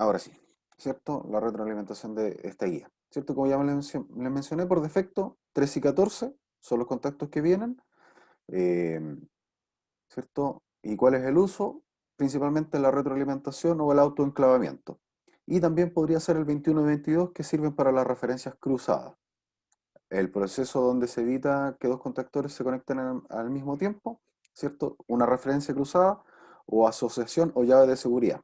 Ahora sí, ¿cierto? La retroalimentación de esta guía, ¿cierto? Como ya les mencioné, por defecto, 13 y 14 son los contactos que vienen, eh, ¿cierto? ¿Y cuál es el uso? Principalmente la retroalimentación o el autoenclavamiento. Y también podría ser el 21 y 22 que sirven para las referencias cruzadas. El proceso donde se evita que dos contactores se conecten al mismo tiempo, ¿cierto? Una referencia cruzada o asociación o llave de seguridad,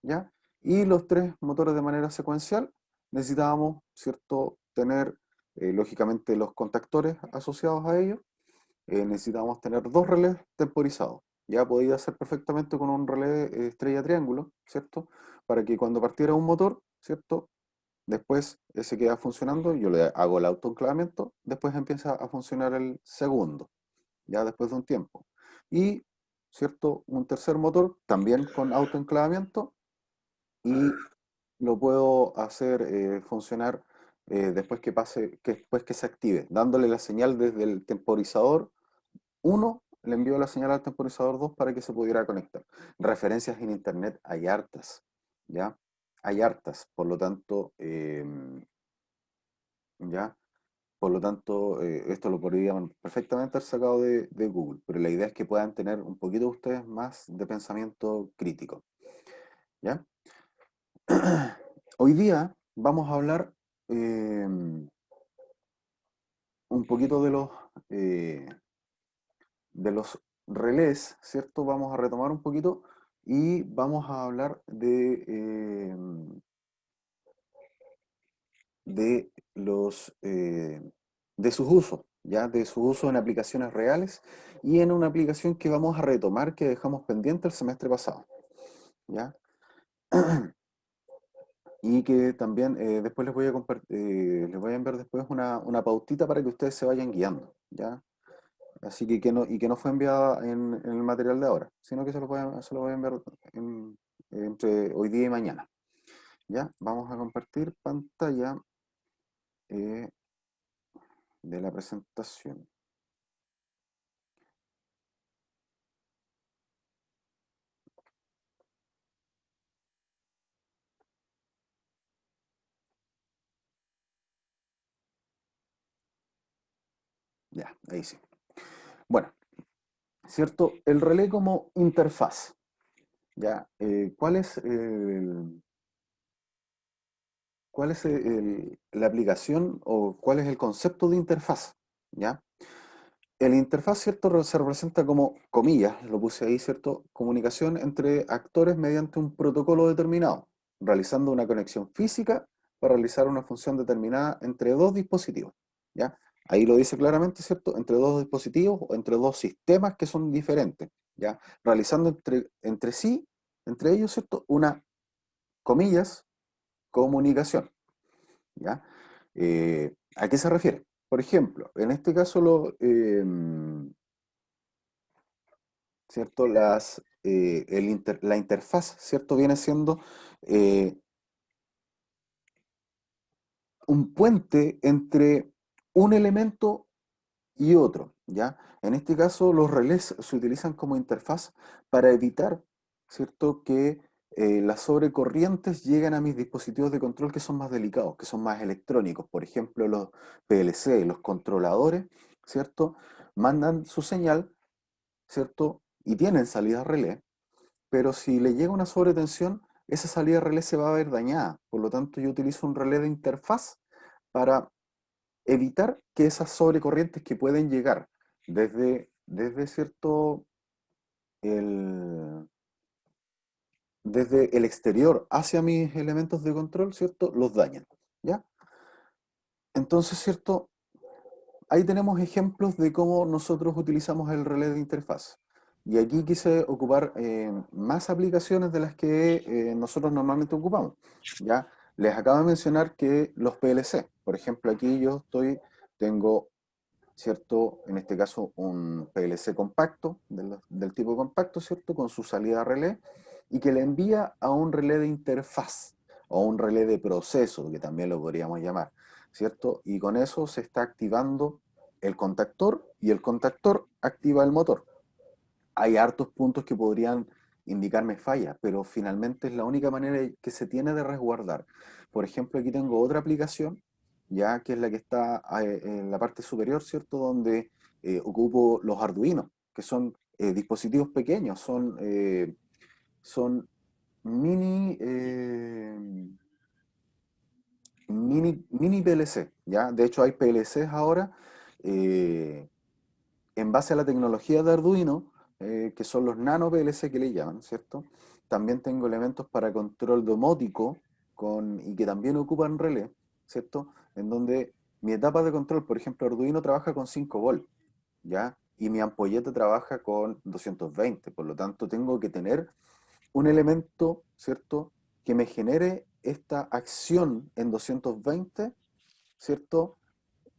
¿ya? Y los tres motores de manera secuencial necesitábamos, ¿cierto? Tener, lógicamente, los contactores asociados a ellos. Necesitábamos tener dos relés temporizados. Ya podía ser perfectamente con un relé estrella triángulo, ¿cierto? Para que cuando partiera un motor, ¿cierto? Después ese queda funcionando, yo le hago el autoenclavamiento, después empieza a funcionar el segundo, ya después de un tiempo. Y, ¿cierto? Un tercer motor también con autoenclavamiento y lo puedo hacer funcionar después que pase, que después que se active, dándole la señal desde el temporizador uno, le envió la señal al temporizador 2 para que se pudiera conectar. Referencias en internet hay hartas, ¿ya? Hay hartas, por lo tanto, ¿ya? Por lo tanto, esto lo podrían perfectamente haber sacado de Google, pero la idea es que puedan tener un poquito ustedes más de pensamiento crítico, ¿ya? Hoy día vamos a hablar un poquito eh, de los relés, ¿cierto? Vamos a retomar un poquito y vamos a hablar de de sus usos, ¿ya? De sus usos en aplicaciones reales y en una aplicación que vamos a retomar que dejamos pendiente el semestre pasado, ¿ya? Y que también después les voy a les voy a enviar después una pautita para que ustedes se vayan guiando, ¿ya? Así que no, y que no fue enviada en el material de ahora, sino que se lo voy a enviar entre hoy día y mañana. Ya, vamos a compartir pantalla eh, de la presentación. Ya, ahí sí. Bueno, ¿cierto? El relé como interfaz. Ya, cuál es la aplicación o cuál es el concepto de interfaz? ¿Ya? El interfaz, ¿cierto? Se representa como, comillas, lo puse ahí, ¿cierto? Comunicación entre actores mediante un protocolo determinado, realizando una conexión física para realizar una función determinada entre dos dispositivos, ¿ya? Ahí lo dice claramente, ¿cierto? Entre dos dispositivos o entre dos sistemas que son diferentes, ¿ya? Realizando entre sí, entre ellos, ¿cierto? Una, comillas, comunicación, ¿ya? ¿A qué se refiere? Por ejemplo, en este caso ¿cierto? La interfaz, ¿cierto? Viene siendo eh, un puente entre un elemento y otro, ¿ya? En este caso, los relés se utilizan como interfaz para evitar, ¿cierto? Que las sobrecorrientes lleguen a mis dispositivos de control que son más delicados, que son más electrónicos. Por ejemplo, los PLC, los controladores, ¿cierto? Mandan su señal, ¿cierto? Y tienen salida relé, pero si le llega una sobretensión, esa salida relé se va a ver dañada. Por lo tanto, yo utilizo un relé de interfaz para evitar que esas sobrecorrientes que pueden llegar desde cierto, el, desde el exterior hacia mis elementos de control, ¿cierto? Los dañan, ¿ya? Entonces, ¿cierto? Ahí tenemos ejemplos de cómo nosotros utilizamos el relé de interfaz. Y aquí quise ocupar más aplicaciones de las que nosotros normalmente ocupamos. ¿Ya? Les acabo de mencionar que los PLC, por ejemplo, aquí tengo, ¿cierto? En este caso, un PLC compacto, del tipo compacto, ¿cierto? Con su salida relé, y que le envía a un relé de interfaz, o un relé de proceso, que también lo podríamos llamar, ¿cierto? Y con eso se está activando el contactor, y el contactor activa el motor. Hay hartos puntos que podrían indicarme falla, pero finalmente es la única manera que se tiene de resguardar. Por ejemplo, aquí tengo otra aplicación, ya que es la que está en la parte superior, ¿cierto? Donde ocupo los Arduino, que son dispositivos pequeños, son mini, mini PLC, ¿ya? De hecho hay PLCs ahora, eh, en base a la tecnología de Arduino, que son los nano PLC que le llaman, ¿cierto? También tengo elementos para control domótico y que también ocupan relé, ¿cierto? En donde mi etapa de control, por ejemplo, Arduino trabaja con 5 volt, ¿ya? Y mi ampolleta trabaja con 220, por lo tanto tengo que tener un elemento, ¿cierto? Que me genere esta acción en 220, ¿cierto?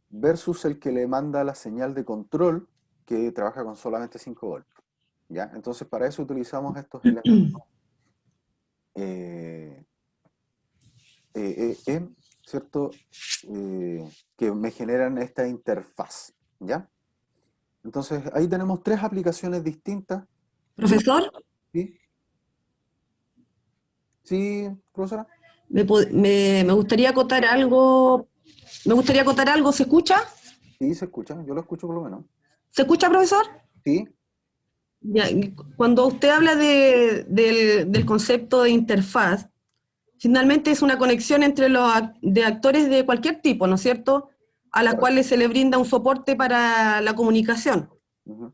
Versus el que le manda la señal de control que trabaja con solamente 5 voltios, ¿ya? Entonces para eso utilizamos estos elementos eh, ¿cierto? Que me generan esta interfaz, ¿ya? Entonces ahí tenemos tres aplicaciones distintas. Ya. Profesor, ¿Sí? ¿Sí, profesora? me gustaría acotar algo. Me gustaría acotar algo. ¿Se escucha? Sí, se escucha, yo lo escucho por lo menos. ¿Se escucha, profesor? Sí, Ya, cuando usted habla del concepto de interfaz, finalmente es una conexión entre de actores de cualquier tipo, ¿no es cierto? A las correcto. cuales se le brinda un soporte para la comunicación. Ujú.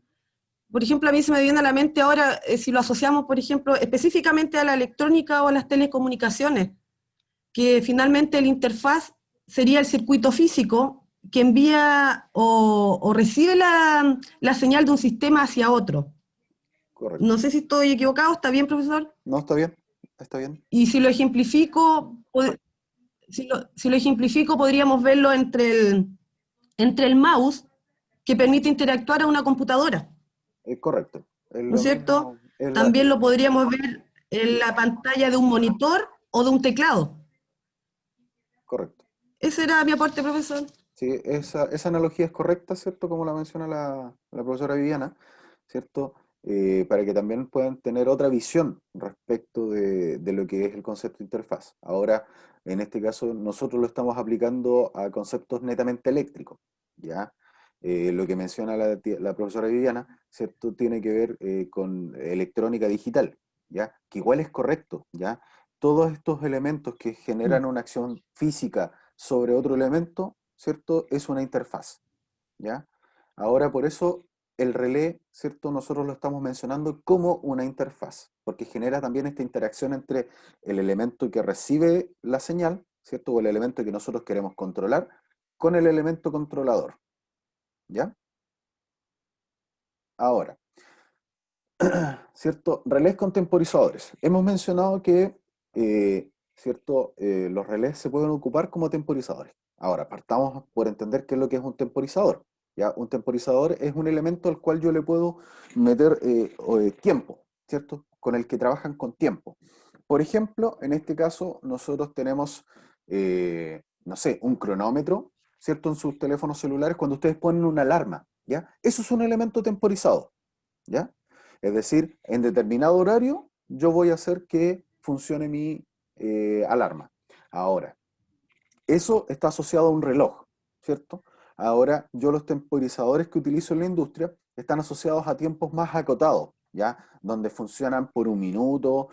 Por ejemplo, a mí se me viene a la mente ahora, si lo asociamos, por ejemplo, específicamente a la electrónica o a las telecomunicaciones, que finalmente el interfaz sería el circuito físico que envía o recibe la señal de un sistema hacia otro. Correcto. No sé si estoy equivocado, ¿está bien, profesor? No, está bien, está bien. Y si lo ejemplifico, si lo ejemplifico podríamos verlo entre el mouse que permite interactuar a una computadora, Correcto. Es ¿no es lo cierto? mismo, es También lo podríamos ver en la pantalla de un monitor o de un teclado. correcto. Ese era mi aporte, profesor. Sí, esa analogía es correcta, ¿cierto? Como la menciona la profesora Viviana, ¿cierto? Para que también puedan tener otra visión respecto de lo que es el concepto de interfaz. Ahora, en este caso, nosotros lo estamos aplicando a conceptos netamente eléctricos, ¿ya? Lo que menciona la profesora Viviana, ¿cierto? Tiene que ver con electrónica digital, ¿ya? Que igual es correcto, ¿ya? Todos estos elementos que generan una acción física sobre otro elemento, ¿cierto? Es una interfaz, ¿ya? Ahora, por eso el relé, ¿cierto? Nosotros lo estamos mencionando como una interfaz, porque genera también esta interacción entre el elemento que recibe la señal, ¿cierto? O el elemento que nosotros queremos controlar, con el elemento controlador, ¿ya? Ahora, ¿cierto? Relés con temporizadores. Hemos mencionado que, ¿cierto? Los relés se pueden ocupar como temporizadores. Ahora, partamos por entender qué es lo que es un temporizador. ¿Ya? Un temporizador es un elemento al cual yo le puedo meter tiempo, ¿cierto? Con el que trabajan con tiempo. Por ejemplo, en este caso, nosotros tenemos, no sé, un cronómetro, ¿cierto? En sus teléfonos celulares, cuando ustedes ponen una alarma, ¿ya? Eso es un elemento temporizado, ¿ya? Es decir, en determinado horario yo voy a hacer que funcione mi alarma. Ahora, eso está asociado a un reloj, ¿cierto? Ahora, yo los temporizadores que utilizo en la industria están asociados a tiempos más acotados, ¿ya? Donde funcionan por un minuto,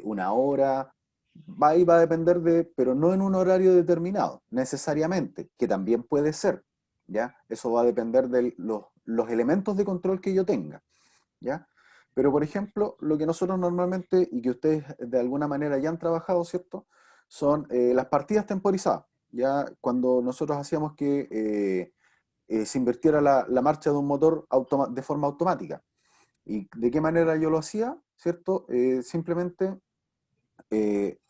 una hora, va y va a depender pero no en un horario determinado, necesariamente, que también puede ser, ¿ya? Eso va a depender de los elementos de control que yo tenga, ¿ya? Pero, por ejemplo, lo que nosotros normalmente, y que ustedes de alguna manera ya han trabajado, ¿cierto? Son las partidas temporizadas, ¿ya? Cuando nosotros hacíamos que se invirtiera la marcha de un motor de forma automática. ¿Y de qué manera yo lo hacía? ¿Cierto? Simplemente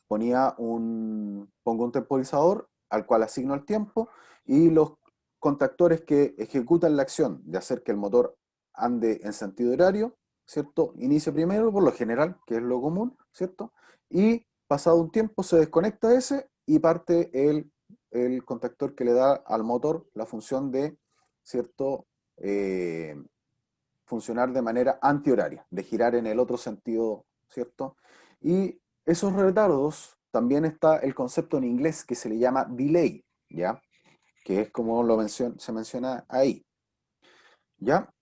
pongo un temporizador al cual asigno el tiempo y los contactores que ejecutan la acción de hacer que el motor ande en sentido horario, ¿cierto? Inicia primero, por lo general, que es lo común, ¿cierto? Y pasado un tiempo se desconecta ese y parte el contactor que le da al motor la función de, ¿cierto? Eh, Funcionar de manera antihoraria, de girar en el otro sentido, ¿cierto? Y esos retardos, también está el concepto en inglés que se le llama delay, ¿ya? Que es como se menciona ahí, ¿ya?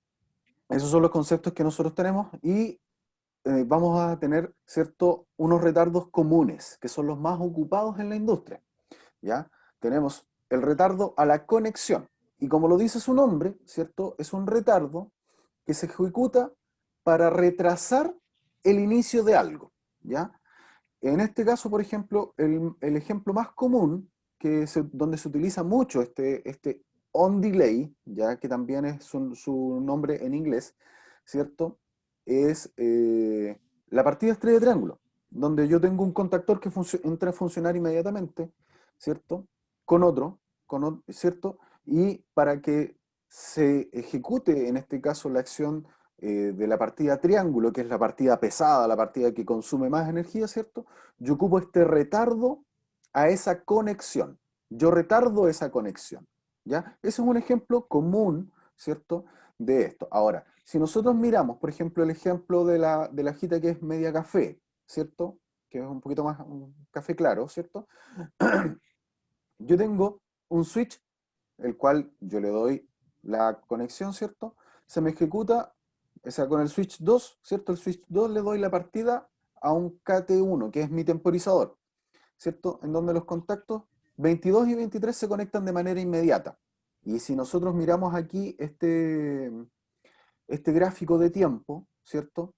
Esos son los conceptos que nosotros tenemos y vamos a tener, ¿cierto?, unos retardos comunes, que son los más ocupados en la industria, ¿ya? Tenemos el retardo a la conexión, y como lo dice su nombre, ¿cierto?, es un retardo que se ejecuta para retrasar el inicio de algo, ¿ya? En este caso, por ejemplo, el ejemplo más común, donde se utiliza mucho este on delay, ya que también es su nombre en inglés, ¿cierto? Es la partida estrella de triángulo, donde yo tengo un contactor que entra a funcionar inmediatamente, ¿cierto? Con otro, ¿cierto? Y para que se ejecute, en este caso, la acción de la partida triángulo, que es la partida pesada, la partida que consume más energía, ¿cierto? Yo ocupo este retardo a esa conexión. Yo retardo esa conexión, ¿ya? Ese es un ejemplo común, ¿cierto?, de esto. Ahora, si nosotros miramos, por ejemplo, el ejemplo de la hojita que es media café, ¿cierto? Que es un poquito más un café claro, ¿cierto? Yo tengo un switch, el cual yo le doy la conexión, ¿cierto? Se me ejecuta, o sea, con el switch 2, ¿cierto? El switch 2 le doy la partida a un KT1, que es mi temporizador, ¿cierto? En donde los contactos 22 y 23 se conectan de manera inmediata. Y si nosotros miramos aquí este gráfico de tiempo, ¿cierto?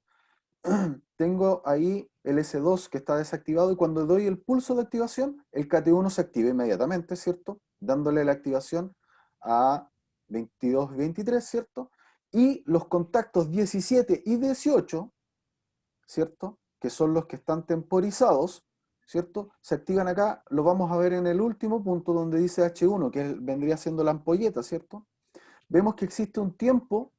Tengo ahí el S2 que está desactivado y cuando doy el pulso de activación, el KT1 se activa inmediatamente, ¿cierto? Dándole la activación a 22 y 23, ¿cierto? Y los contactos 17 y 18, ¿cierto? Que son los que están temporizados, ¿cierto? Se activan acá, lo vamos a ver en el último punto donde dice H1, que vendría siendo la ampolleta, ¿cierto? Vemos que existe un tiempo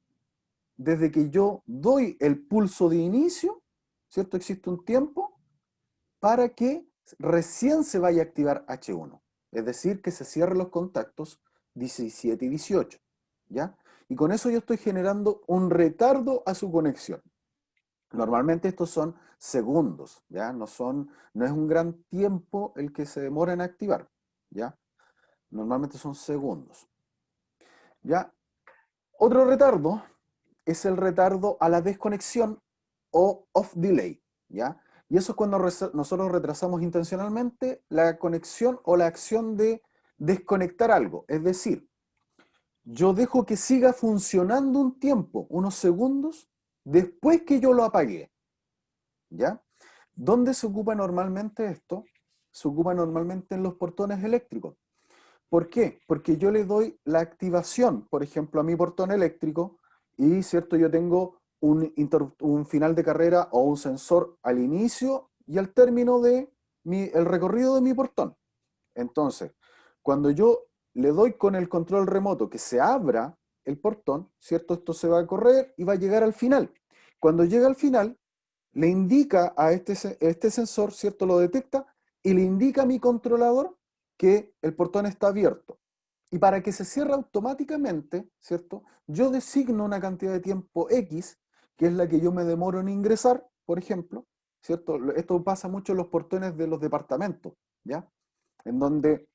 desde que yo doy el pulso de inicio, ¿cierto? Existe un tiempo para que recién se vaya a activar H1. Es decir, que se cierren los contactos 17 y 18, ¿ya? Y con eso yo estoy generando un retardo a su conexión. Normalmente estos son segundos, ¿ya? No es un gran tiempo el que se demora en activar, ¿ya? Normalmente son segundos, ¿ya? Otro retardo es el retardo a la desconexión o off delay, ¿ya? Y eso es cuando nosotros retrasamos intencionalmente la conexión o la acción de desconectar algo. Es decir, yo dejo que siga funcionando un tiempo, unos segundos, después que yo lo apagué, ¿ya? ¿Dónde se ocupa normalmente esto? Se ocupa normalmente en los portones eléctricos. ¿Por qué? Porque yo le doy la activación, por ejemplo, a mi portón eléctrico y, ¿cierto? Yo tengo un final de carrera o un sensor al inicio y al término de el recorrido de mi portón. Entonces, cuando yo le doy con el control remoto que se abra el portón, ¿cierto? Esto se va a correr y va a llegar al final. Cuando llega al final, le indica a este sensor, ¿cierto? Lo detecta y le indica a mi controlador que el portón está abierto. Y para que se cierre automáticamente, ¿cierto? Yo designo una cantidad de tiempo X, que es la que yo me demoro en ingresar, por ejemplo, ¿cierto? Esto pasa mucho en los portones de los departamentos, ¿ya? En donde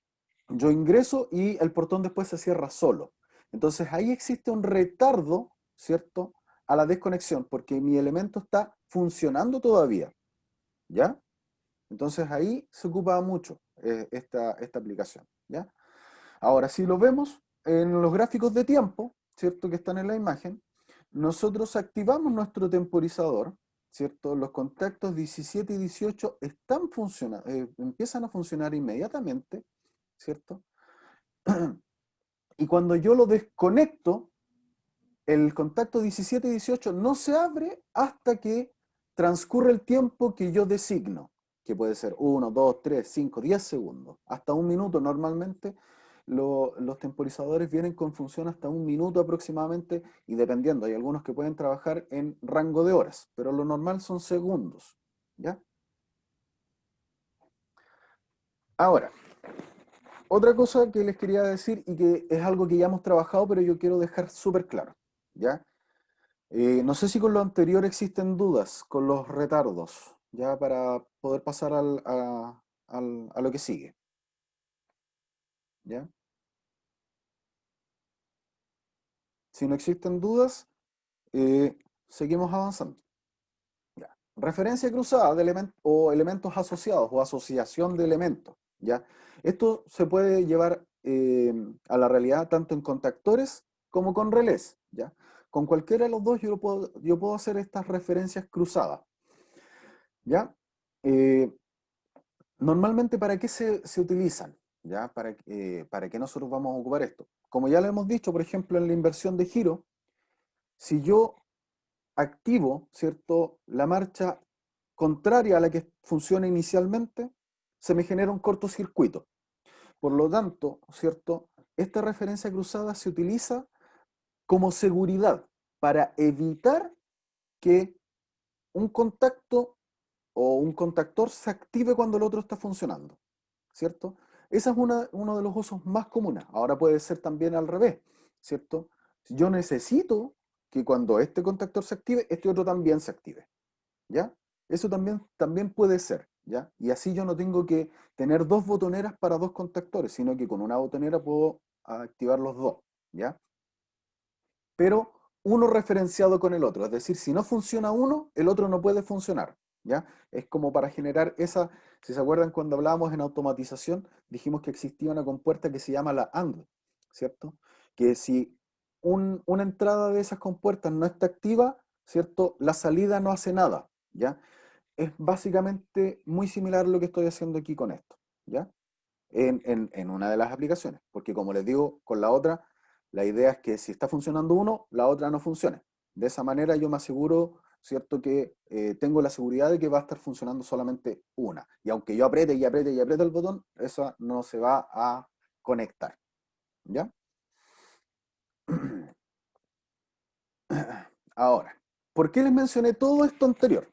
yo ingreso y el portón después se cierra solo. Entonces ahí existe un retardo, ¿cierto? A la desconexión, porque mi elemento está funcionando todavía, ¿ya? Entonces ahí se ocupa mucho esta aplicación, ¿ya? Ahora, si lo vemos en los gráficos de tiempo, ¿cierto? Que están en la imagen, nosotros activamos nuestro temporizador, ¿cierto? Los contactos 17 y 18 empiezan a funcionar inmediatamente, ¿cierto? Y cuando yo lo desconecto, el contacto 17 y 18 no se abre hasta que transcurre el tiempo que yo designo, que puede ser 1, 2, 3, 5, 10 segundos, hasta un minuto normalmente. Los temporizadores vienen con función hasta un minuto aproximadamente y dependiendo, hay algunos que pueden trabajar en rango de horas, pero lo normal son segundos, ¿ya? Ahora, otra cosa que les quería decir y que es algo que ya hemos trabajado, pero yo quiero dejar súper claro, ¿ya? No sé si con lo anterior existen dudas, con los retardos, ya para poder pasar a lo que sigue, ¿ya? Si no existen dudas, seguimos avanzando. Ya. Referencia cruzada de o elementos asociados o asociación de elementos, ¿ya? Esto se puede llevar a la realidad tanto en contactores como con relés, ¿ya? Con cualquiera de los dos yo puedo hacer estas referencias cruzadas, ¿ya? Eh, Normalmente, ¿para qué se utilizan? ¿Ya? ¿Para qué nosotros vamos a ocupar esto? Como ya lo hemos dicho, por ejemplo, en la inversión de giro, si yo activo, ¿cierto?, la marcha contraria a la que funciona inicialmente, se me genera un cortocircuito. Por lo tanto, ¿cierto?, esta referencia cruzada se utiliza como seguridad para evitar que un contacto o un contactor se active cuando el otro está funcionando, ¿cierto? Ese es uno de los usos más comunes. Ahora puede ser también al revés, ¿cierto? Yo necesito que cuando este contactor se active, este otro también se active, ¿ya? Eso también puede ser, ¿ya? Y así yo no tengo que tener dos botoneras para dos contactores, sino que con una botonera puedo activar los dos, ¿ya? Pero uno referenciado con el otro. Es decir, si no funciona uno, el otro no puede funcionar, ¿ya? Es como para generar esa, si se acuerdan cuando hablábamos en automatización, dijimos que existía una compuerta que se llama la AND, ¿cierto? Que si una entrada de esas compuertas no está activa, ¿cierto? La salida no hace nada, ¿ya? Es básicamente muy similar a lo que estoy haciendo aquí con esto, ¿ya? En una de las aplicaciones, porque como les digo, con la otra, la idea es que si está funcionando uno, la otra no funcione. De esa manera yo me aseguro, ¿cierto?, que tengo la seguridad de que va a estar funcionando solamente una. Y aunque yo apriete y apriete y apriete el botón, esa no se va a conectar, ¿ya? Ahora, ¿por qué les mencioné todo esto anterior?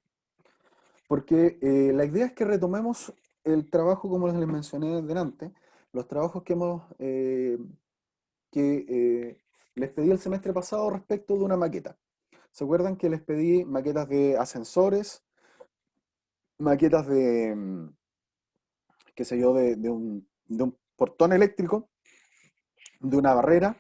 Porque la idea es que retomemos el trabajo, como les mencioné delante, los trabajos que les pedí el semestre pasado respecto de una maqueta. ¿Se acuerdan que les pedí maquetas de ascensores, maquetas de, qué sé yo, de un portón eléctrico, de una barrera,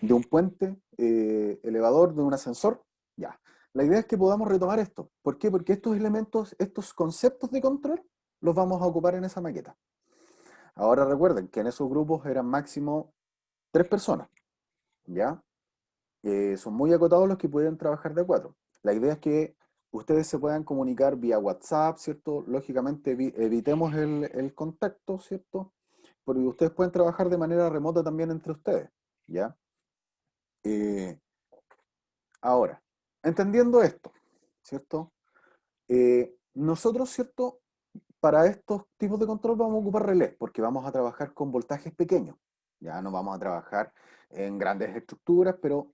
de un puente, elevador, de un ascensor? Ya. La idea es que podamos retomar esto. ¿Por qué? Porque estos elementos, estos conceptos de control, los vamos a ocupar en esa maqueta. Ahora recuerden que en esos grupos eran máximo 3 personas, ¿ya? Son muy acotados los que pueden trabajar de a cuatro. La idea es que ustedes se puedan comunicar vía WhatsApp, ¿cierto? Lógicamente evitemos el contacto, ¿cierto? Porque ustedes pueden trabajar de manera remota también entre ustedes, ¿ya? Eh, Ahora, entendiendo esto, ¿cierto? Nosotros, ¿cierto? Para estos tipos de control vamos a ocupar relés, porque vamos a trabajar con voltajes pequeños. Ya no vamos a trabajar en grandes estructuras, pero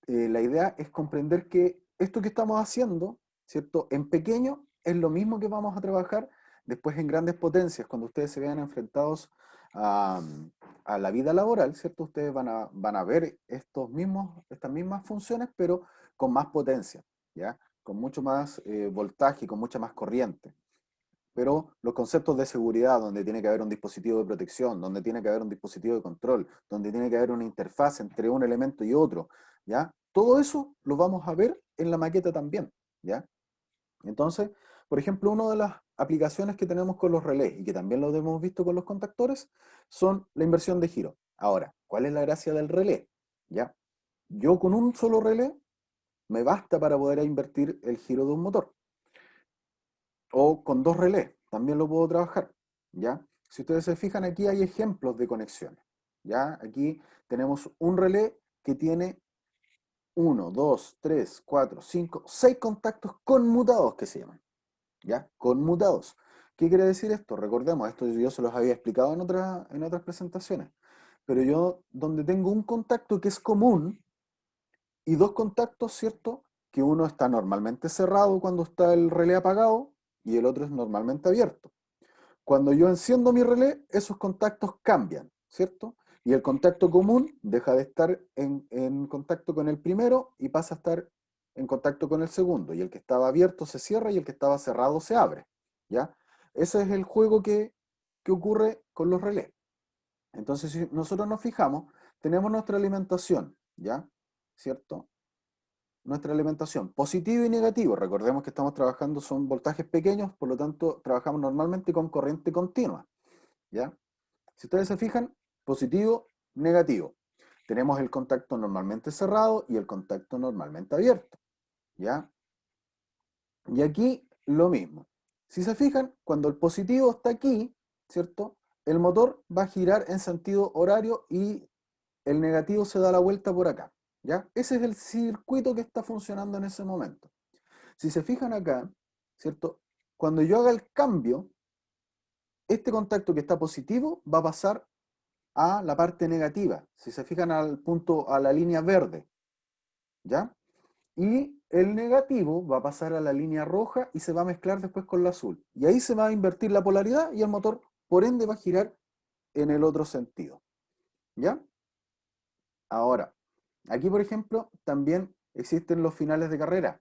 la idea es comprender que esto que estamos haciendo, ¿cierto? En pequeño es lo mismo que vamos a trabajar después en grandes potencias, cuando ustedes se vean enfrentados a, a la vida laboral, ¿cierto? Ustedes van a ver estas mismas funciones, pero con más potencia, ¿ya? Con mucho más voltaje y con mucha más corriente. Pero los conceptos de seguridad, donde tiene que haber un dispositivo de protección, donde tiene que haber un dispositivo de control, donde tiene que haber una interfaz entre un elemento y otro, ¿ya? Todo eso lo vamos a ver en la maqueta también, ¿ya? Entonces, por ejemplo, una de las aplicaciones que tenemos con los relés y que también lo hemos visto con los contactores son la inversión de giro. Ahora, ¿cuál es la gracia del relé? ¿Ya? Yo con un solo relé me basta para poder invertir el giro de un motor. O con dos relés, también lo puedo trabajar, ¿ya? Si ustedes se fijan, aquí hay ejemplos de conexiones, ¿ya? Aquí tenemos un relé que tiene uno, 2, 3, 4, 5, 6 contactos conmutados que se llaman, ¿ya? Conmutados. ¿Qué quiere decir esto? Recordemos, esto yo se los había explicado en otras presentaciones, pero yo donde tengo un contacto que es común y dos contactos, ¿cierto? Que uno está normalmente cerrado cuando está el relé apagado y el otro es normalmente abierto. Cuando yo enciendo mi relé, esos contactos cambian, ¿cierto? Y el contacto común deja de estar en contacto con el primero y pasa a estar en contacto con el segundo, y el que estaba abierto se cierra y el que estaba cerrado se abre, ¿ya? Ese es el juego que ocurre con los relés. Entonces, si nosotros nos fijamos, tenemos nuestra alimentación, ¿ya? ¿Cierto? Nuestra alimentación, positivo y negativo. Recordemos que estamos trabajando, son voltajes pequeños, por lo tanto, trabajamos normalmente con corriente continua, ¿ya? Si ustedes se fijan, positivo, negativo. Tenemos el contacto normalmente cerrado y el contacto normalmente abierto, ¿ya? Y aquí lo mismo. Si se fijan, cuando el positivo está aquí, ¿cierto? El motor va a girar en sentido horario y el negativo se da la vuelta por acá, ¿ya? Ese es el circuito que está funcionando en ese momento. Si se fijan acá, ¿cierto? Cuando yo haga el cambio, este contacto que está positivo va a pasar a la parte negativa. Si se fijan al punto, a la línea verde, ¿ya? Y el negativo va a pasar a la línea roja y se va a mezclar después con la azul. Y ahí se va a invertir la polaridad y el motor, por ende, va a girar en el otro sentido, ¿ya? Ahora, aquí, por ejemplo, también existen los finales de carrera,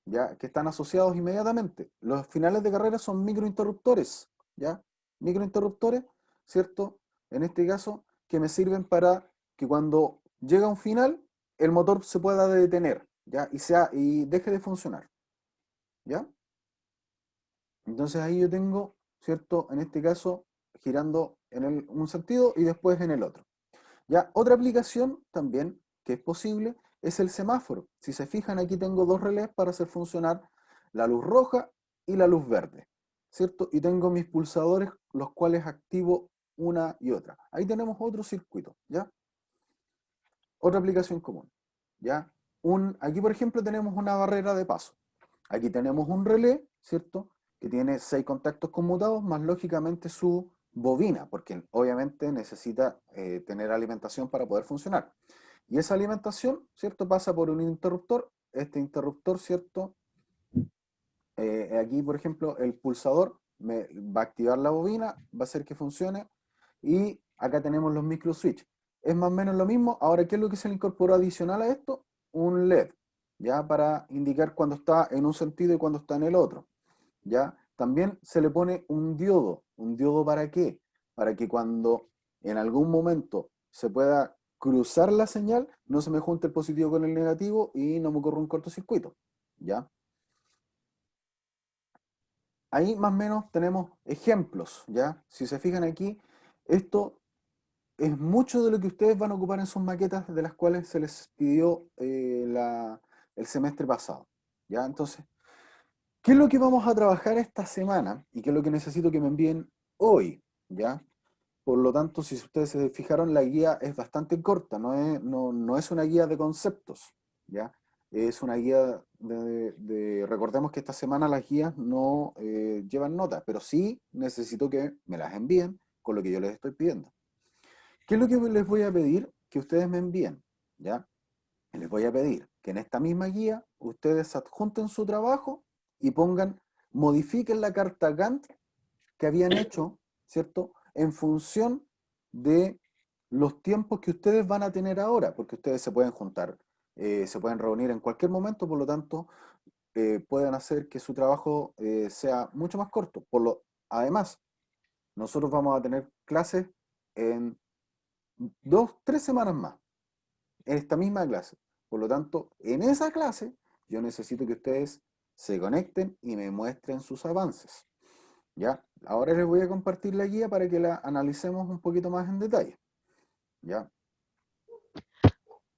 ¿ya? Que están asociados inmediatamente. Los finales de carrera son microinterruptores, ¿ya? Microinterruptores, ¿cierto? En este caso, que me sirven para que cuando llega un final, el motor se pueda detener, ¿ya? Y deje de funcionar, ¿ya? Entonces ahí yo tengo, ¿cierto? En este caso, girando en un sentido y después en el otro. Ya, otra aplicación también que es posible es el semáforo. Si se fijan, aquí tengo dos relés para hacer funcionar la luz roja y la luz verde, ¿cierto? Y tengo mis pulsadores, los cuales activo una y otra. Ahí tenemos otro circuito, ¿ya? Otra aplicación común, ¿ya? Aquí, por ejemplo, tenemos una barrera de paso. Aquí tenemos un relé, ¿cierto? Que tiene 6 contactos conmutados, más lógicamente su bobina, porque obviamente necesita tener alimentación para poder funcionar. Y esa alimentación, ¿cierto? Pasa por un interruptor. Este interruptor, ¿cierto? Aquí, por ejemplo, el pulsador va a activar la bobina, va a hacer que funcione. Y acá tenemos los micro switch. Es más o menos lo mismo. Ahora, ¿qué es lo que se le incorporó adicional a esto? Un LED, ¿ya? Para indicar cuando está en un sentido y cuando está en el otro, ¿ya? También se le pone un diodo. ¿Un diodo para qué? Para que cuando en algún momento se pueda cruzar la señal, no se me junte el positivo con el negativo y no me ocurra un cortocircuito, ¿ya? Ahí más o menos tenemos ejemplos, ¿ya? Si se fijan aquí, esto es mucho de lo que ustedes van a ocupar en sus maquetas de las cuales se les pidió el semestre pasado, ¿ya? Entonces, ¿qué es lo que vamos a trabajar esta semana? ¿Y qué es lo que necesito que me envíen hoy? ¿Ya? Por lo tanto, si ustedes se fijaron, la guía es bastante corta, no es una guía de conceptos, ¿ya? Es una guía recordemos que esta semana las guías no llevan notas, pero sí necesito que me las envíen con lo que yo les estoy pidiendo. ¿Qué es lo que les voy a pedir? Que ustedes me envíen, ¿ya? Les voy a pedir que en esta misma guía ustedes adjunten su trabajo y modifiquen la carta Gantt que habían hecho, ¿cierto? En función de los tiempos que ustedes van a tener ahora, porque ustedes se pueden juntar, se pueden reunir en cualquier momento, por lo tanto, pueden hacer que su trabajo sea mucho más corto. Además, nosotros vamos a tener clases en 2, 3 semanas más en esta misma clase. Por lo tanto, en esa clase yo necesito que ustedes se conecten y me muestren sus avances. ¿Ya? Ahora les voy a compartir la guía para que la analicemos un poquito más en detalle. ¿Ya?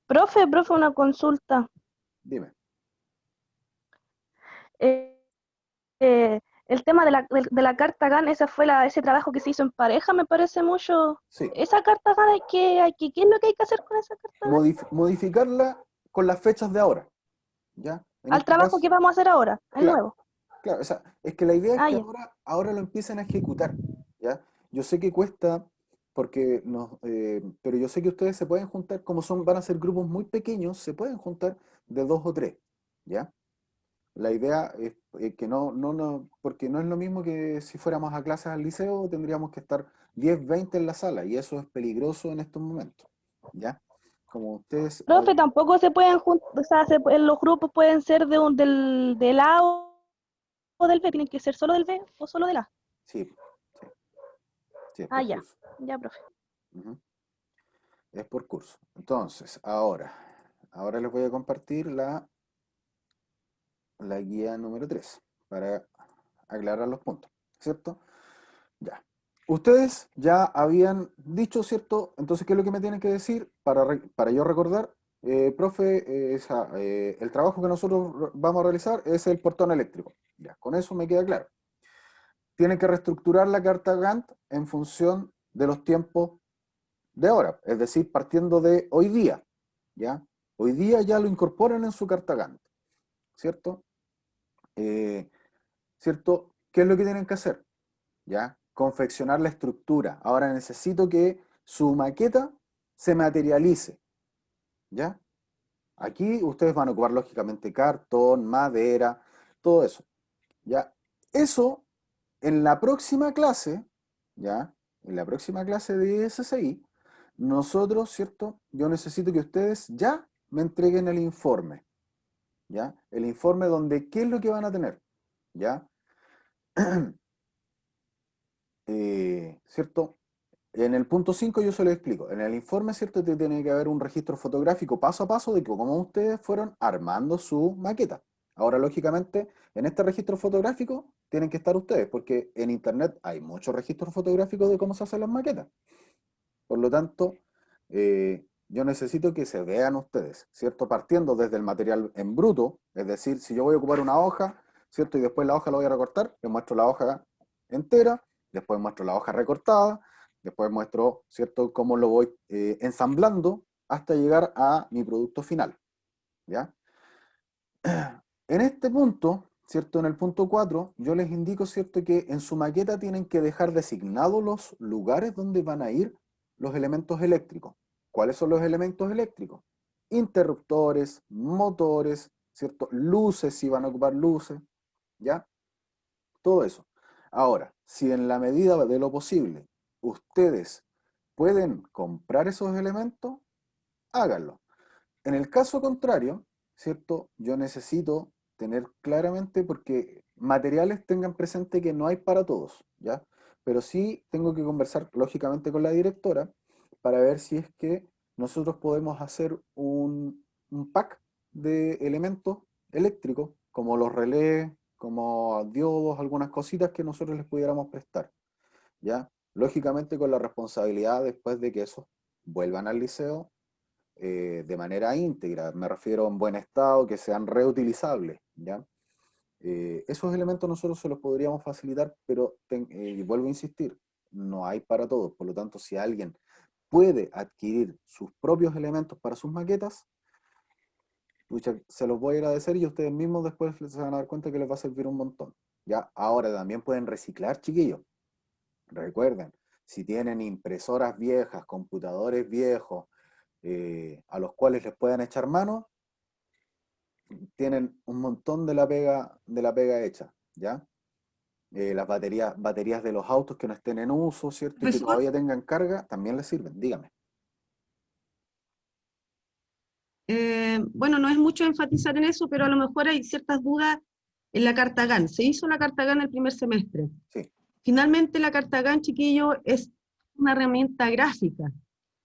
Profe, una consulta. Dime. Eh, el tema de la carta GAN, ese trabajo que se hizo en pareja, me parece mucho. Sí. Esa carta GAN, ¿qué es lo que hay que hacer con esa carta GAN? Modificarla con las fechas de ahora. ¿Ya? En Al este trabajo caso, que vamos a hacer ahora, el claro, nuevo. claro. O sea, es que la idea es Ah, que ya. ahora lo empiecen a ejecutar. ¿Ya? Yo sé que cuesta, porque pero yo sé que ustedes se pueden juntar, van a ser grupos muy pequeños, se pueden juntar de 2 o 3. ¿Ya? La idea es que porque no es lo mismo que si fuéramos a clases al liceo, tendríamos que estar 10, 20 en la sala, y eso es peligroso en estos momentos, ¿ya? como ustedes... Profe, tampoco se pueden juntar, o sea, los grupos pueden ser del A o del B, tienen que ser solo del B o solo del A. Sí, sí, sí, es Ah, por ya, curso. ya, profe. Ujú. Es por curso. Entonces, ahora les voy a compartir la guía número 3 para aclarar los puntos, ¿cierto? Ya. Ustedes ya habían dicho, ¿cierto? Entonces, ¿qué es lo que me tienen que decir para yo recordar? Profe, el trabajo que nosotros vamos a realizar es el portón eléctrico. Ya, con eso me queda claro. Tienen que reestructurar la carta Gantt en función de los tiempos de ahora, es decir, partiendo de hoy día, ¿ya? Hoy día ya lo incorporan en su carta Gantt, ¿cierto? Eh, ¿Cierto? ¿Qué es lo que tienen que hacer? ¿Ya? Confeccionar la estructura. Ahora necesito que su maqueta se materialice, ¿ya? Aquí ustedes van a ocupar lógicamente cartón, madera, todo eso, ¿ya? Eso en la próxima clase, ¿ya? En la próxima clase de SSI, nosotros, ¿cierto? Yo necesito que ustedes ya me entreguen el informe, ¿ya? El informe donde, ¿qué es lo que van a tener? ¿Ya? ¿Cierto? En el punto 5 yo se lo explico. En el informe, ¿cierto? Te tiene que haber un registro fotográfico paso a paso de cómo ustedes fueron armando su maqueta. Ahora, lógicamente, en este registro fotográfico tienen que estar ustedes, porque en internet hay muchos registros fotográficos de cómo se hacen las maquetas. Por lo tanto, yo necesito que se vean ustedes, ¿cierto? Partiendo desde el material en bruto, es decir, si yo voy a ocupar una hoja, ¿cierto? Y después la hoja la voy a recortar, les muestro la hoja entera, después muestro la hoja recortada, después muestro, ¿cierto?, cómo lo voy ensamblando hasta llegar a mi producto final, ¿ya? En este punto, ¿cierto? En el punto 4, yo les indico, ¿cierto?, que en su maqueta tienen que dejar designados los lugares donde van a ir los elementos eléctricos. ¿Cuáles son los elementos eléctricos? Interruptores, motores, ¿cierto? Luces, si van a ocupar luces, ¿ya? Todo eso. Ahora, si en la medida de lo posible ustedes pueden comprar esos elementos, háganlo. En el caso contrario, ¿cierto? Yo necesito tener claramente, porque materiales tengan presente que no hay para todos, ¿ya? Pero sí tengo que conversar lógicamente con la directora para ver si es que nosotros podemos hacer un pack de elementos eléctricos, como los relés, como diodos, algunas cositas que nosotros les pudiéramos prestar, ¿ya? Lógicamente con la responsabilidad después de que esos vuelvan al liceo de manera íntegra, me refiero en buen estado, que sean reutilizables, ¿ya? Esos elementos nosotros se los podríamos facilitar, pero vuelvo a insistir, no hay para todos, por lo tanto, si alguien puede adquirir sus propios elementos para sus maquetas, pucha, se los voy a agradecer y ustedes mismos después se van a dar cuenta que les va a servir un montón, ¿ya? Ahora también pueden reciclar, chiquillos. Recuerden, si tienen impresoras viejas, computadores viejos, a los cuales les puedan echar mano, tienen un montón de la pega hecha, ¿ya? Las baterías de los autos que no estén en uso, ¿cierto? Y que Profesor, todavía tengan carga, también les sirven, dígame. bueno, no es mucho enfatizar en eso, pero a lo mejor hay ciertas dudas en la carta GAN. Se hizo la carta GAN el primer semestre. Sí, Finalmente, la carta GAN, chiquillo, es una herramienta gráfica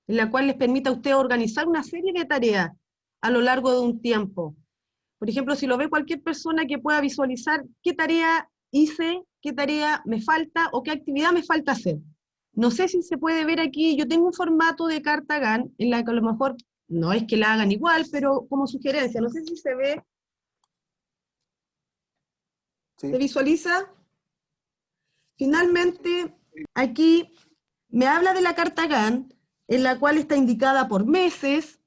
en la cual les permite a usted organizar una serie de tareas a lo largo de un tiempo. Por ejemplo, si lo ve cualquier persona que pueda visualizar qué tarea hice, qué tarea me falta o qué actividad me falta hacer. No sé si se puede ver aquí, yo tengo un formato de carta GAN en la que a lo mejor no es que la hagan igual, pero como sugerencia, no sé si se ve, se sí, visualiza. Finalmente, aquí me habla de la carta GAN, en la cual está indicada por meses,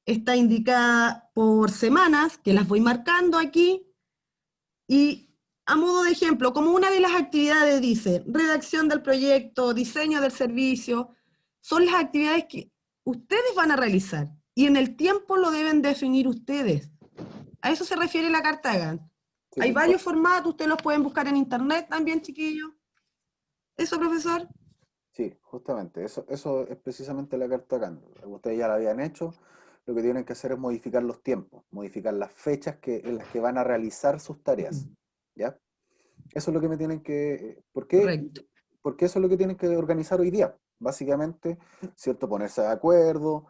está indicada por semanas, que las voy marcando aquí, y a modo de ejemplo, como una de las actividades dice, redacción del proyecto, diseño del servicio, son las actividades que ustedes van a realizar, y en el tiempo lo deben definir ustedes. A eso se refiere la carta GAN. sí, Hay pues, varios formatos, ustedes los pueden buscar en internet también, chiquillos. ¿Eso, profesor? Sí, justamente, eso es precisamente la carta Gantt. Ustedes ya la habían hecho, lo que tienen que hacer es modificar los tiempos, modificar las fechas en las que van a realizar sus tareas, ¿ya? Eso es lo que me tienen que... Correcto. Porque eso es lo que tienen que organizar hoy día. Básicamente, ¿cierto? Ponerse de acuerdo,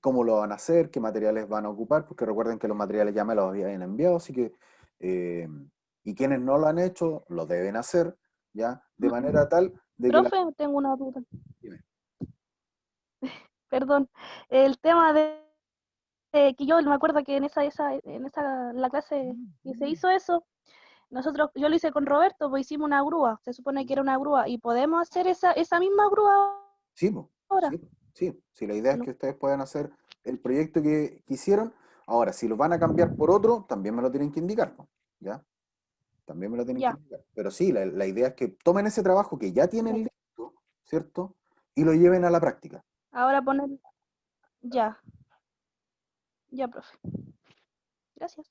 cómo lo van a hacer, qué materiales van a ocupar, porque recuerden que los materiales ya me los habían enviado, así que... eh, y quienes no lo han hecho, lo deben hacer, ¿ya? De manera tal de que la... Profe, tengo una duda. Dime. Perdón. El tema de que yo me acuerdo que la clase que se hizo eso, yo lo hice con Roberto, pues hicimos una grúa, se supone que era una grúa, y podemos hacer esa misma grúa Sí, po, ahora, sí, sí. Sí, la idea ¿o es no? que ustedes puedan hacer el proyecto que hicieron. Ahora, si lo van a cambiar por otro, también me lo tienen que indicar, po, ¿ya? También me lo tienen que Ya, indicar. Pero sí, la idea es que tomen ese trabajo que ya tienen ya. listo, ¿cierto? Y lo lleven a la práctica. Ahora poner, ya, ya, profe. Gracias.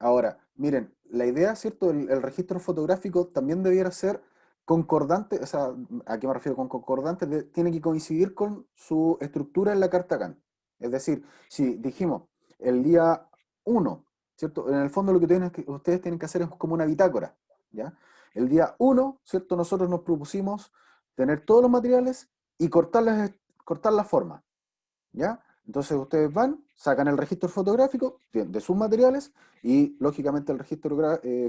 Ahora, miren, la idea, ¿cierto? El registro fotográfico también debiera ser concordante, o sea, ¿a qué me refiero con concordante? Tiene que coincidir con su estructura en la carta Gantt. Es decir, si dijimos el día 1, ¿cierto? En el fondo lo que ustedes tienen que hacer es como una bitácora, ¿ya? El día 1, ¿cierto? Nosotros nos propusimos tener todos los materiales y cortar la forma, ¿ya? Entonces ustedes van, sacan el registro fotográfico de sus materiales y lógicamente el registro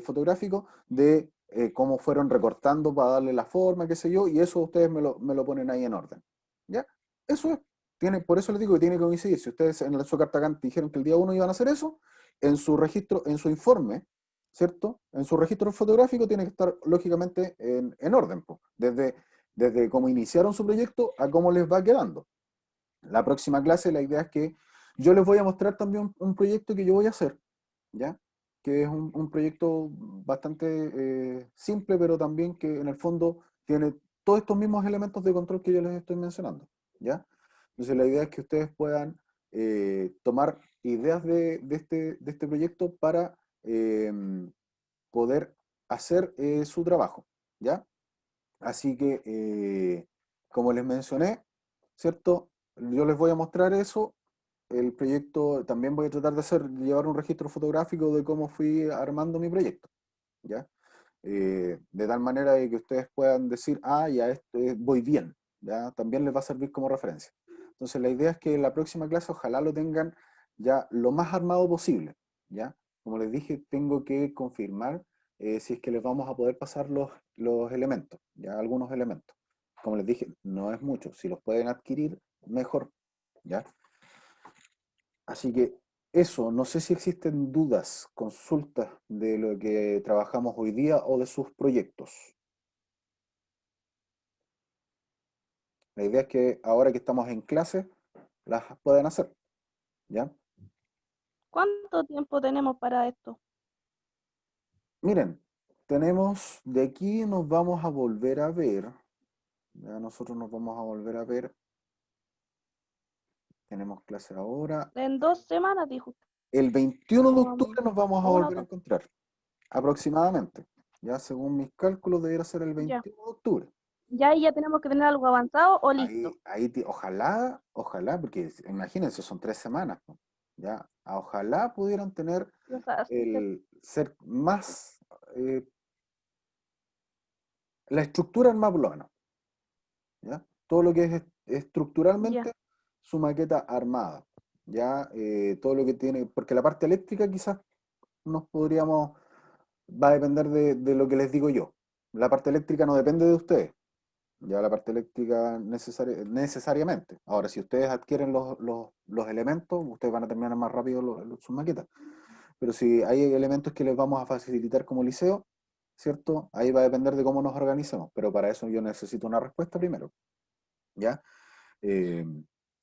fotográfico de cómo fueron recortando para darle la forma, qué sé yo, y eso ustedes me lo ponen ahí en orden, ¿ya? Eso es, por eso les digo que tiene que coincidir. Si ustedes en su carta Gantt dijeron que el día 1 iban a hacer eso, en su registro, en su informe, ¿cierto? En su registro fotográfico tiene que estar lógicamente en orden, po, desde cómo iniciaron su proyecto a cómo les va quedando. La próxima clase, la idea es que yo les voy a mostrar también un proyecto que yo voy a hacer, ¿ya? Que es un proyecto bastante simple, pero también que en el fondo tiene todos estos mismos elementos de control que yo les estoy mencionando, ¿ya? Entonces la idea es que ustedes puedan tomar ideas de este proyecto para poder hacer su trabajo, ¿ya? Así que, como les mencioné, ¿cierto? Yo les voy a mostrar eso. El proyecto, también voy a tratar de llevar un registro fotográfico de cómo fui armando mi proyecto, ¿ya? De tal manera de que ustedes puedan decir, ah, ya voy bien, ¿ya? También les va a servir como referencia. Entonces, la idea es que en la próxima clase ojalá lo tengan ya lo más armado posible, ¿ya? Como les dije, tengo que confirmar si es que les vamos a poder pasar los elementos, ya algunos elementos. Como les dije, no es mucho. Si los pueden adquirir, mejor, ¿ya? Así que eso, no sé si existen dudas, consultas de lo que trabajamos hoy día o de sus proyectos. La idea es que ahora que estamos en clase, las pueden hacer, ¿ya? ¿Cuánto tiempo tenemos para esto? Miren, tenemos, de aquí nos vamos a volver a ver, ya nosotros nos vamos a volver a ver, tenemos clase ahora. En 2 semanas, dijo usted, El 21 de o más o octubre menos, nos vamos a o una o volver a dos. encontrar, aproximadamente. Ya según mis cálculos debería ser el Ya. 21 de octubre. Ya ahí ya tenemos que tener algo avanzado o listo. Ojalá, porque imagínense, son 3 semanas, po, ¿ya? Ojalá pudieran tener O sea, ser más, eh, la estructura más por lo menos, ¿ya? Todo lo que es ya. estructuralmente su maqueta armada, ¿ya? Todo lo que tiene, porque la parte eléctrica quizás nos podríamos, va a depender de lo que les digo yo. La parte eléctrica no depende de ustedes. Ya la parte eléctrica necesariamente. Ahora, si ustedes adquieren los elementos, ustedes van a terminar más rápido sus maquetas. Pero si hay elementos que les vamos a facilitar como liceo, ¿cierto? Ahí va a depender de cómo nos organicemos. Pero para eso yo necesito una respuesta primero, ¿ya? Eh,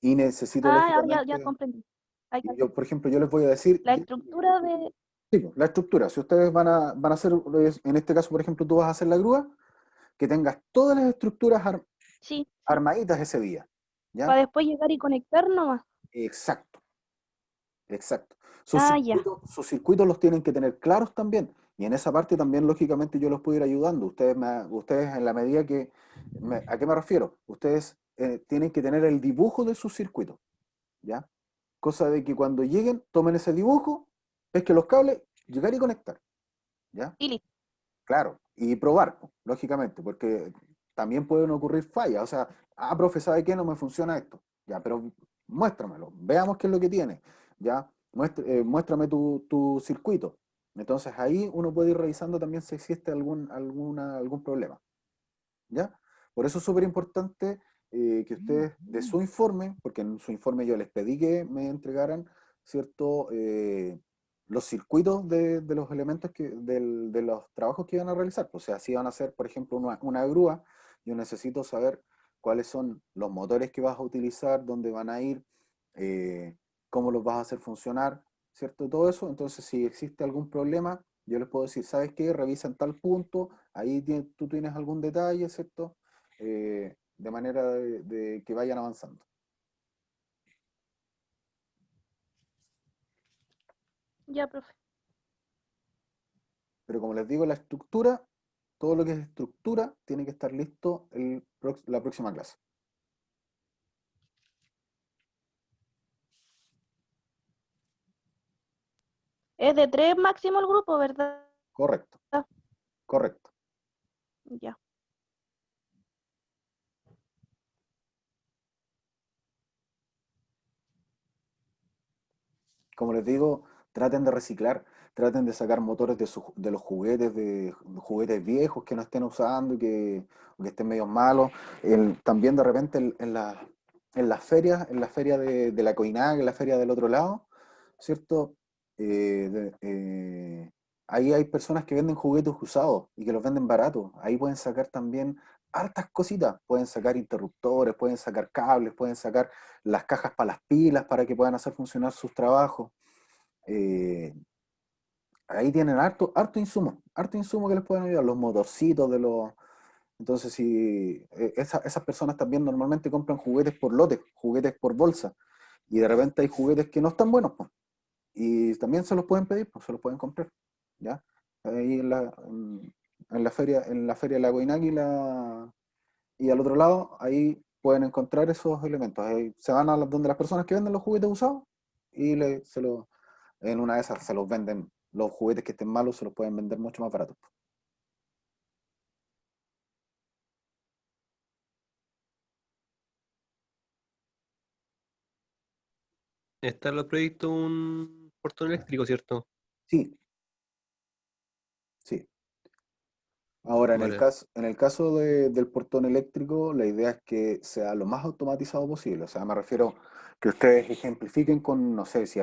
y necesito, Ah, ya lógicamente, comprendí. Hay que- yo, por ejemplo, yo les voy a decir, La estructura de... sí, pues, la estructura. Si ustedes van a hacer, en este caso, por ejemplo, tú vas a hacer la grúa, que tengas todas las estructuras Sí, sí. armaditas ese día, ¿ya? Para después llegar y conectar nomás. Exacto. Exacto. Ah, ya. Sus circuitos los tienen que tener claros también. Y en esa parte también, lógicamente, yo los puedo ir ayudando. Ustedes en la medida que... ¿A qué me refiero? Ustedes tienen que tener el dibujo de sus circuitos, ¿ya? Cosa de que cuando lleguen, tomen ese dibujo, pesquen los cables, llegar y conectar, ¿ya? Y listo. Claro, y probar, po, lógicamente, porque también pueden ocurrir fallas. O sea, profe, ¿sabe qué? No me funciona esto. Ya, pero muéstramelo, veamos qué es lo que tiene. Ya, muéstrame tu circuito. Entonces ahí uno puede ir revisando también si existe algún problema. ¿Ya? Por eso es súper importante que ustedes de su informe, porque en su informe yo les pedí que me entregaran, ¿cierto? Los circuitos de los elementos de los trabajos que iban a realizar. O sea, si van a hacer, por ejemplo, una grúa, yo necesito saber cuáles son los motores que vas a utilizar, dónde van a ir, cómo los vas a hacer funcionar, ¿cierto? Todo eso. Entonces, si existe algún problema, yo les puedo decir, ¿sabes qué? Revisa en tal punto, ahí tú tienes algún detalle, ¿cierto? De manera de que vayan avanzando. Ya, profe. Pero como les digo, la estructura, todo lo que es estructura, tiene que estar listo la próxima clase. Es de 3 máximo el grupo, ¿verdad? Correcto, correcto. Ya. Como les digo, traten de reciclar, traten de sacar motores de los juguetes, de juguetes viejos que no estén usando o que estén medio malos. También de repente en la feria de la Coinac, en la feria del otro lado, ¿cierto? Eh, de- eh, Ahí hay personas que venden juguetes usados y que los venden baratos. Ahí pueden sacar también hartas cositas. Pueden sacar interruptores, pueden sacar cables, pueden sacar las cajas para las pilas para que puedan hacer funcionar sus trabajos. Eh, Ahí tienen harto insumo que les pueden ayudar, los motorcitos de los... Entonces, si esas personas también normalmente compran juguetes por lotes, juguetes por bolsa, y de repente hay juguetes que no están buenos, pues, y también se los pueden pedir, pues se los pueden comprar, ¿ya? Ahí en la feria de la Goinac y al otro lado, ahí pueden encontrar esos elementos. Ahí se van a donde las personas que venden los juguetes usados y en una de esas se los venden, los juguetes que estén malos se los pueden vender mucho más baratos. Está en el proyecto un portón eléctrico, ¿cierto? Sí, sí. Ahora, Vale. en el caso del portón eléctrico, la idea es que sea lo más automatizado posible. O sea, me refiero que ustedes ejemplifiquen con, no sé, si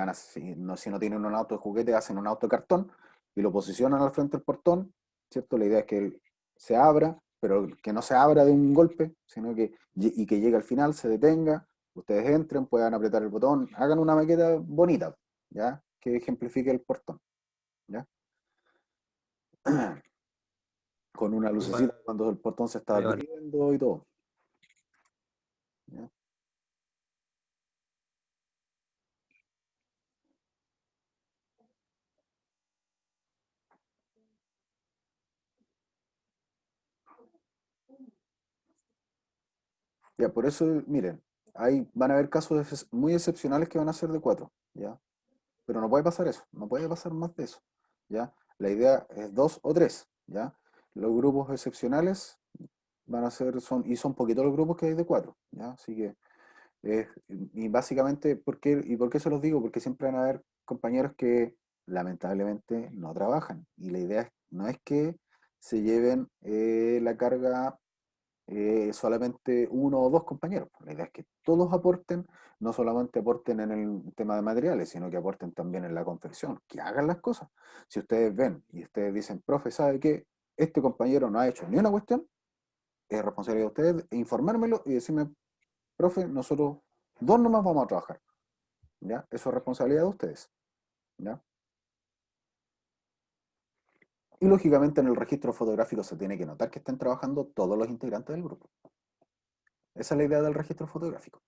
no tienen un auto de juguete, hacen un auto de cartón y lo posicionan al frente del portón, ¿cierto? La idea es que él se abra, pero que no se abra de un golpe, sino y que llegue al final, se detenga, ustedes entren, puedan apretar el botón, hagan una maqueta bonita, ¿ya? Que ejemplifique el portón, ¿ya? Con una Vale, lucecita cuando el portón se está vale. abriendo y todo. ¿Ya? Ya, por eso, miren, ahí van a haber casos muy excepcionales que van a ser de cuatro, ¿ya? Pero no puede pasar eso, no puede pasar más de eso, ¿ya? La idea es dos o tres, ¿ya? Los grupos excepcionales y son poquitos los grupos que hay de cuatro, ¿ya? Así que, y básicamente, por qué se los digo? Porque siempre van a haber compañeros que lamentablemente no trabajan, y la idea no es que se lleven la carga solamente uno o dos compañeros. La idea es que todos aporten, no solamente aporten en el tema de materiales, sino que aporten también en la confección, que hagan las cosas. Si ustedes ven y ustedes dicen, profe, ¿sabe qué? Este compañero no ha hecho ni una cuestión, es responsabilidad de ustedes informármelo y decirme, profe, nosotros dos nomás vamos a trabajar. ¿Ya? Eso es responsabilidad de ustedes. ¿Ya? Y lógicamente en el registro fotográfico se tiene que notar que estén trabajando todos los integrantes del grupo. Esa es la idea del registro fotográfico.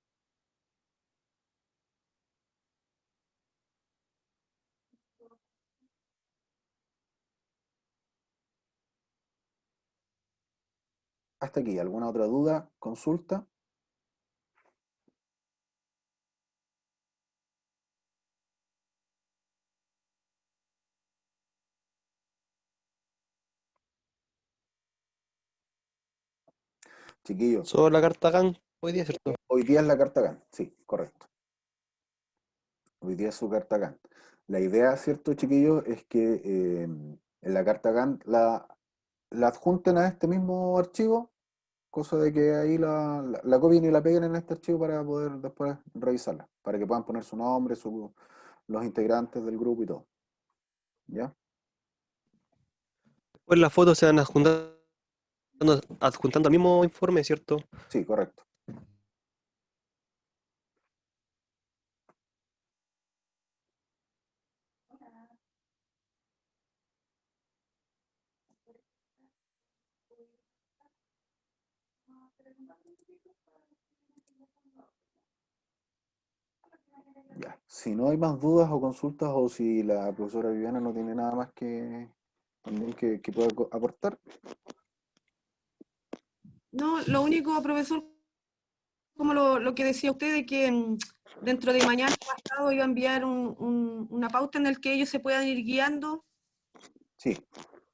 hasta aquí. ¿Alguna otra duda? ¿Consulta? Chiquillos, Solo la carta GAN hoy día, ¿cierto? hoy día es la carta GAN. Sí, correcto. Hoy día es su carta GAN. La idea, ¿cierto, chiquillos? Es que en la carta GAN la adjunten a este mismo archivo, cosa de que ahí la copien y la peguen en este archivo para poder después revisarla, para que puedan poner su nombre, los integrantes del grupo y todo. ¿Ya? Pues las fotos se van adjuntando al mismo informe, ¿cierto? Sí, correcto. Ya. Si no hay más dudas o consultas o si la profesora Viviana no tiene nada más que también que pueda aportar. No, lo único, profesor, como lo que decía usted, de que dentro de mañana pasado iba a enviar una pauta en la que ellos se puedan ir guiando. Sí,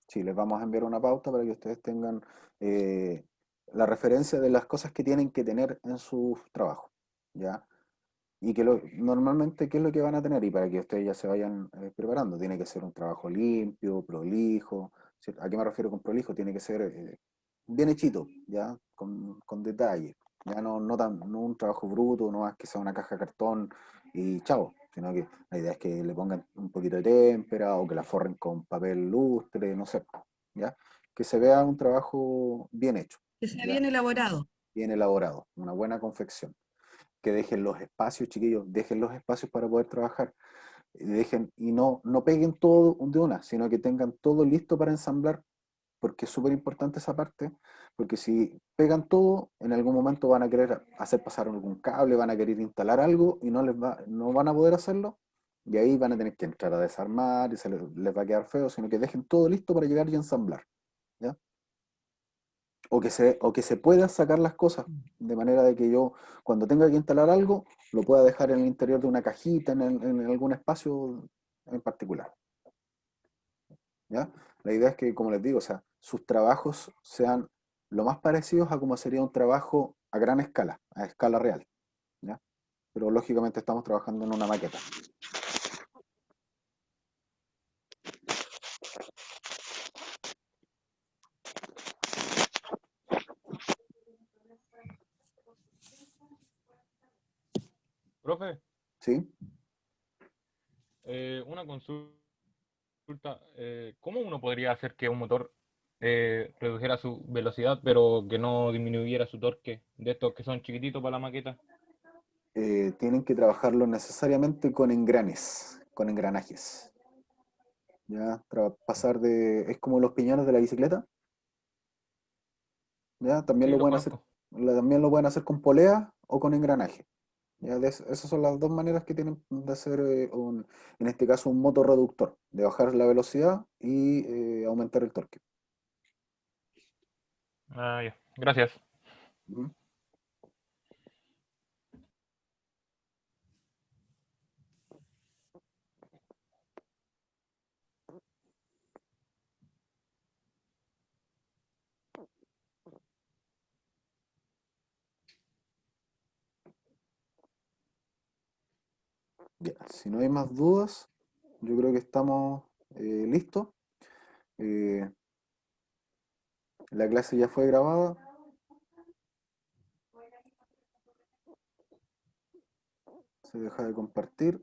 sí, les vamos a enviar una pauta para que ustedes tengan eh, la referencia de las cosas que tienen que tener en su trabajo, ¿ya? Y que normalmente, ¿qué es lo que van a tener? Y para que ustedes ya se vayan preparando, tiene que ser un trabajo limpio, prolijo. ¿Sí? ¿A qué me refiero con prolijo? Tiene que ser bien hechito, ¿ya? Con detalle. Ya no un trabajo bruto, no es que sea una caja de cartón y chao, sino que la idea es que le pongan un poquito de témpera o que la forren con papel lustre, no sé, ¿ya? Que se vea un trabajo bien hecho, Que sea ¿ya? bien elaborado. Bien elaborado, una buena confección. Que dejen los espacios, chiquillos, dejen los espacios para poder trabajar, y no peguen todo de una, sino que tengan todo listo para ensamblar, porque es súper importante esa parte, porque si pegan todo, en algún momento van a querer hacer pasar algún cable, van a querer instalar algo y no van a poder hacerlo, y ahí van a tener que entrar a desarmar y les va a quedar feo, sino que dejen todo listo para llegar y ensamblar, ¿ya? O que se pueda sacar las cosas, de manera de que yo, cuando tenga que instalar algo, lo pueda dejar en el interior de una cajita, en algún espacio en particular, ¿ya? La idea es que, como les digo, o sea, sus trabajos sean lo más parecidos a como sería un trabajo a gran escala, a escala real, ¿ya? Pero lógicamente estamos trabajando en una maqueta. Profe, ¿Sí? una consulta. ¿Cómo uno podría hacer que un motor redujera su velocidad, pero que no disminuyera su torque? De estos que son chiquititos para la maqueta. Tienen que trabajarlo necesariamente con engranes, con engranajes, ¿ya? Es como los piñones de la bicicleta. ¿Ya? También Sí, lo los pueden hacer, conozco. también lo pueden hacer con polea o con engranaje. ¿Ya? Esas son las dos maneras que tienen de hacer, en este caso, un motorreductor, de bajar la velocidad y aumentar el torque. Ah, ya. Gracias. ¿Mm? Ya, si no hay más dudas, yo creo que estamos listos. Eh, la clase ya fue grabada. Se deja de compartir.